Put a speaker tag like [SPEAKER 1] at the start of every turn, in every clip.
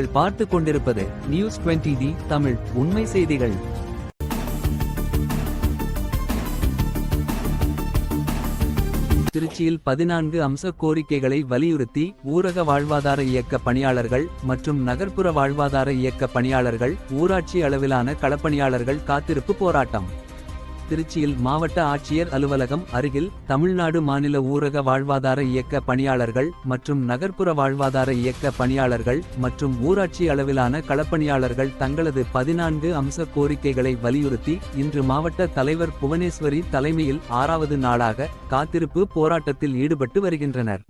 [SPEAKER 1] நீங்கள் பார்த்து கொண்டிருப்பது நியூஸ் 20D தமிழ் உண்மை செய்திகள். திருச்சியில் 14 அம்ச கோரிக்கைகளை வலியுறுத்தி ஊரக வாழ்வாதார இயக்க பணியாளர்கள் மற்றும் நகர்ப்புற வாழ்வாதார இயக்க பணியாளர்கள், ஊராட்சி அளவிலான களப்பணியாளர்கள் காத்திருப்பு போராட்டம். திருச்சியில் மாவட்ட ஆட்சியர் அலுவலகம் அருகில் தமிழ்நாடு மாநில ஊரக வாழ்வாதார இயக்க பணியாளர்கள் மற்றும் நகர்ப்புற வாழ்வாதார இயக்க பணியாளர்கள் மற்றும் ஊராட்சி அளவிலான களப்பணியாளர்கள் தங்களது 14 அம்ச கோரிக்கைகளை வலியுறுத்தி இன்று மாவட்ட தலைவர் புவனேஸ்வரி தலைமையில் 6வது நாளாக காத்திருப்பு போராட்டத்தில் ஈடுபட்டு வருகின்றனர்.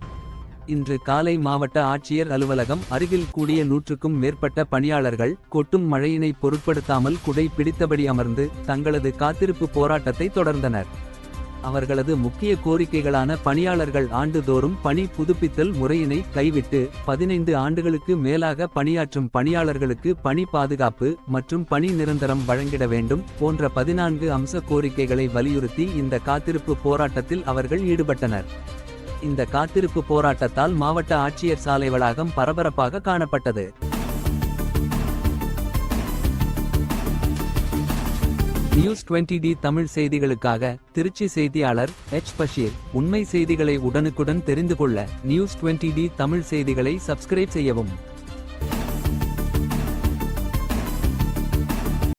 [SPEAKER 1] இன்று காலை மாவட்ட ஆட்சியர் அலுவலகம் அருகில் கூடிய 100க்கும் மேற்பட்ட பணியாளர்கள் கொட்டும் மழையினை பொருட்படுத்தாமல் குடை பிடித்தபடி அமர்ந்து தங்களது காத்திருப்பு போராட்டத்தை தொடர்ந்தனர். அவர்களது முக்கிய கோரிக்கைகளான பணியாளர்கள் ஆண்டுதோறும் பணி புதுப்பித்தல் முறையினை கைவிட்டு 15 ஆண்டுகளுக்கு மேலாக பணியாற்றும் பணியாளர்களுக்கு பணி பாதுகாப்பு மற்றும் பணி நிரந்தரம் வழங்கிட வேண்டும் போன்ற 14 அம்ச கோரிக்கைகளை வலியுறுத்தி இந்த காத்திருப்பு போராட்டத்தில் அவர்கள் ஈடுபட்டனர். இந்த காத்திருப்பு போராட்டத்தால் மாவட்ட ஆட்சியர் சாலை வளாகம் பரபரப்பாக காணப்பட்டது. நியூஸ் 20D தமிழ் செய்திகளுக்காக திருச்சி செய்தியாளர் எச். பஷீர். உண்மை செய்திகளை உடனுக்குடன் தெரிந்து கொள்ள நியூஸ் 20D தமிழ் செய்திகளை சப்ஸ்கிரைப் செய்யவும்.